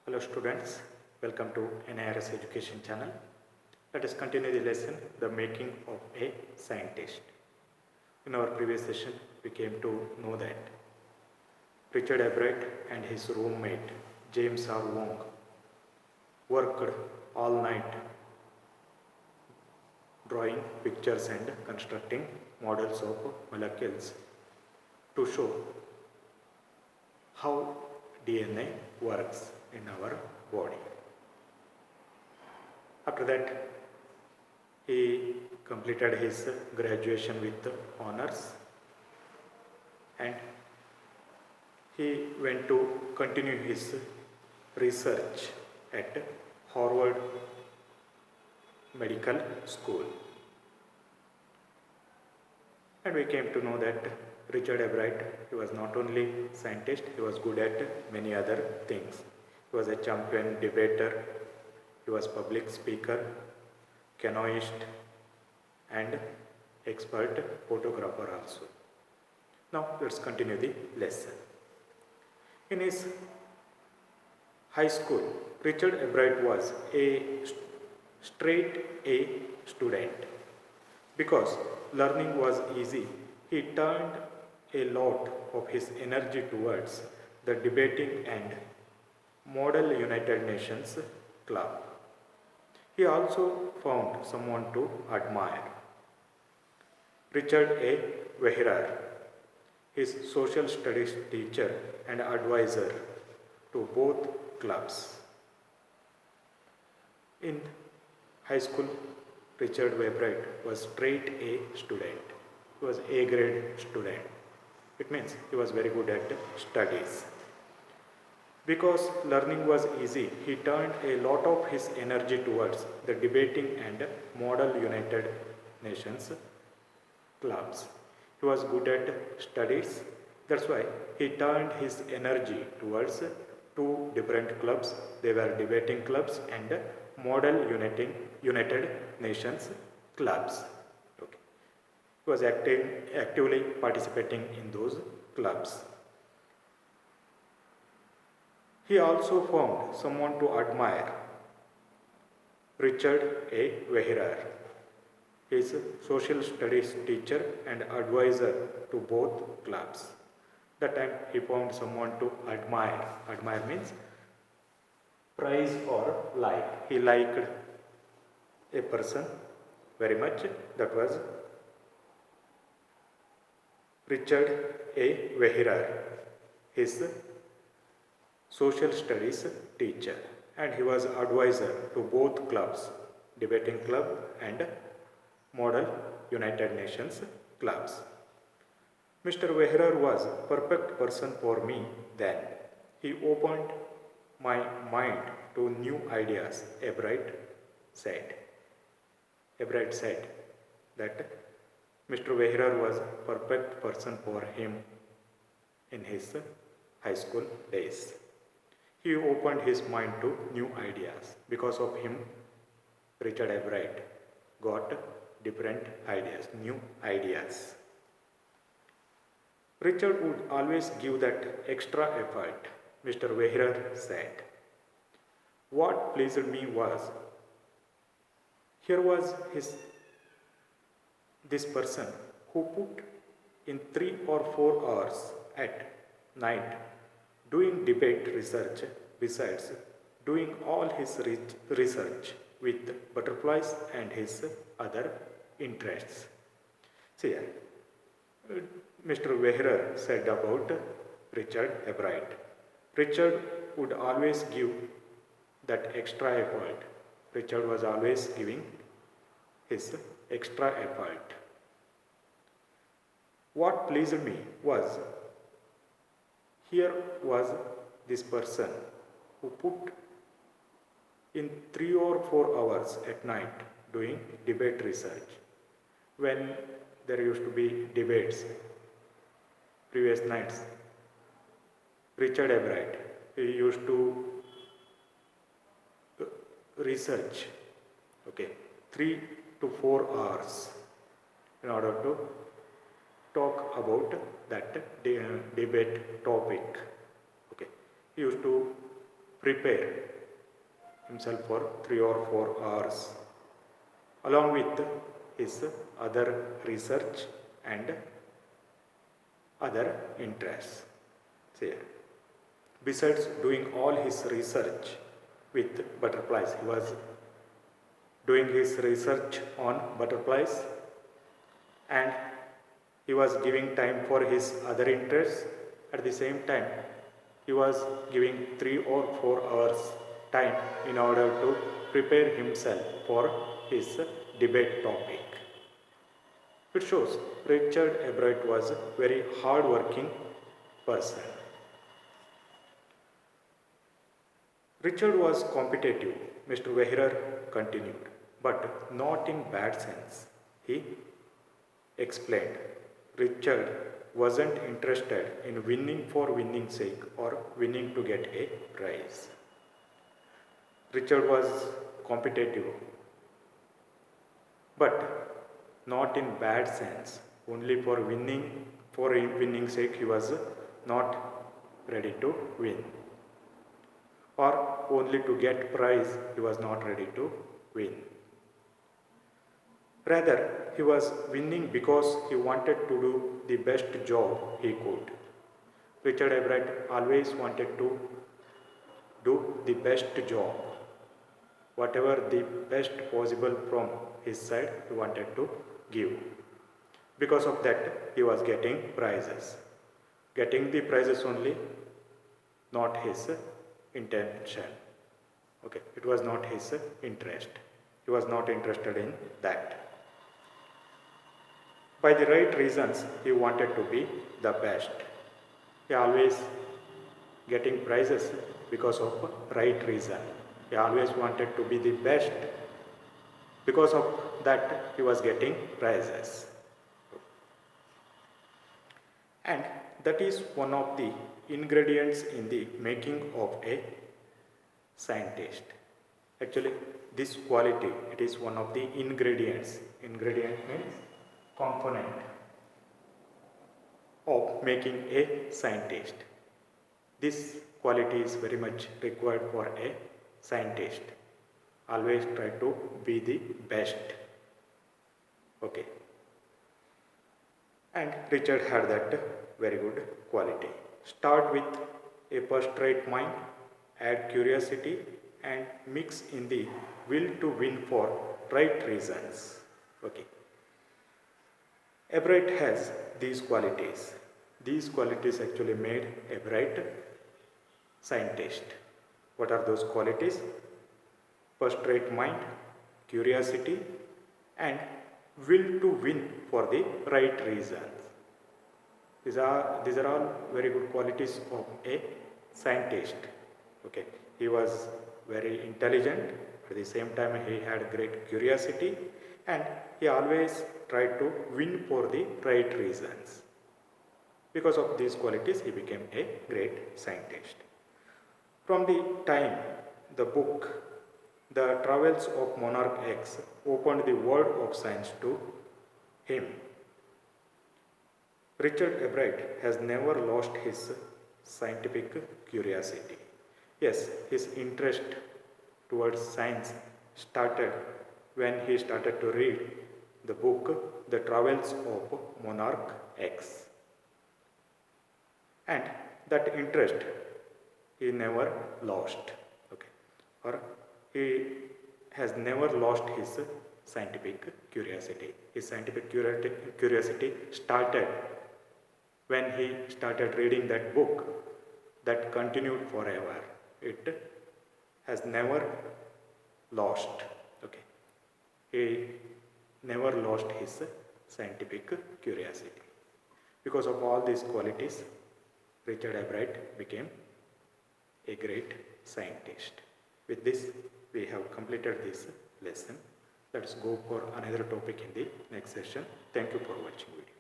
Hello students, welcome to NIRS Education channel. Let us continue the lesson, the making of a scientist. In our previous session, we came to know that Richard Albright and his roommate James R. Wong worked all night drawing pictures and constructing models of molecules to show how DNA works in our body. After that, he completed his graduation with honors and he went to continue his research at Harvard Medical School. And we came to know that Richard Albright, he was not only scientist, he was good at many other things. He was a champion debater, he was public speaker, canoeist and expert photographer also. Now let's continue the lesson. In his high school, Richard Albright was a straight A student. Because learning was easy, he turned a lot of his energy towards the debating and Model United Nations Club. He also found someone to admire. Richard A. Wehrer, his social studies teacher and advisor to both clubs. In high school, Richard Albright was straight A student. He was A grade student. It means he was very good at studies. Because learning was easy, he turned a lot of his energy towards the debating and Model United Nations clubs. He was good at studies. That's why he turned his energy towards two different clubs. They were debating clubs and Model United Nations clubs. Okay. He was actively participating in those clubs. He also found someone to admire, Richard A. Wehrer, his social studies teacher and advisor to both clubs. That time he found someone to admire. Admire means praise or like. He liked a person very much. That was Richard A. Wehrer, his social studies teacher, and he was advisor to both clubs, debating club and Model United Nations clubs. Mr. Wehrer was a perfect person for me then. He opened my mind to new ideas, Albright said. Albright said that Mr. Wehrer was a perfect person for him in his high school days. He opened his mind to new ideas. Because of him, Richard Albright got different ideas, new ideas. Richard would always give that extra effort, Mr. Wehrer said. What pleased me was, here was this person who put in 3 or 4 hours at night doing debate research besides doing all his research with butterflies and his other interests. See here, Mr. Wehrer said about Richard Albright. Richard would always give that extra effort. Richard was always giving his extra effort. What pleased me was, here was this person who put in 3 or 4 hours at night doing debate research. When there used to be debates, previous nights, Richard Albright, he used to research, 3 to 4 hours in order to talk about that debate topic. He used to prepare himself for 3 or 4 hours along with his other research and other interests. See, besides doing all his research with butterflies, he was doing his research on butterflies and he was giving time for his other interests. At the same time, he was giving 3 or 4 hours time in order to prepare himself for his debate topic. It shows Richard Everett was a very hard-working person. Richard was competitive, Mr. Vehrer continued, but not in bad sense. He explained Richard wasn't interested in winning for winning's sake or winning to get a prize. Richard was competitive, but not in bad sense. Only for winning's sake he was not ready to win. Or only to get prize he was not ready to win. Rather, he was winning because he wanted to do the best job he could. Richard Everett always wanted to do the best job. Whatever the best possible from his side, he wanted to give. Because of that, he was getting prizes. Getting the prizes only, not his intention. Okay, it was not his interest. He was not interested in that. By the right reasons, he wanted to be the best. He always getting prizes because of right reason. He always wanted to be the best. Because of that, he was getting prizes. And that is one of the ingredients in the making of a scientist. Actually, this quality, it is one of the ingredients. Ingredient means component of making a scientist. This quality is very much required for a scientist. Always try to be the best. Okay. And Richard had that very good quality. Start with a first-rate mind, add curiosity and mix in the will to win for right reasons. Okay. Everett has these qualities. These qualities actually made Everett scientist. What are those qualities? First-rate mind, curiosity and will to win for the right reasons. These are all very good qualities of a scientist. Okay, he was very intelligent. At the same time, he had great curiosity, and he always tried to win for the right reasons. Because of these qualities, he became a great scientist. From the time the book The Travels of Monarch X opened the world of science to him, Richard Everett has never lost his scientific curiosity. Yes, his interest towards science started when he started to read the book The Travels of Monarch X. And that interest he never lost. Okay. Or he has never lost his scientific curiosity. His scientific curiosity started when he started reading that book that continued forever. It has never lost. Okay. He never lost his scientific curiosity. Because of all these qualities, Richard Everett became a great scientist. With this, we have completed this lesson. Let us go for another topic in the next session. Thank you for watching video.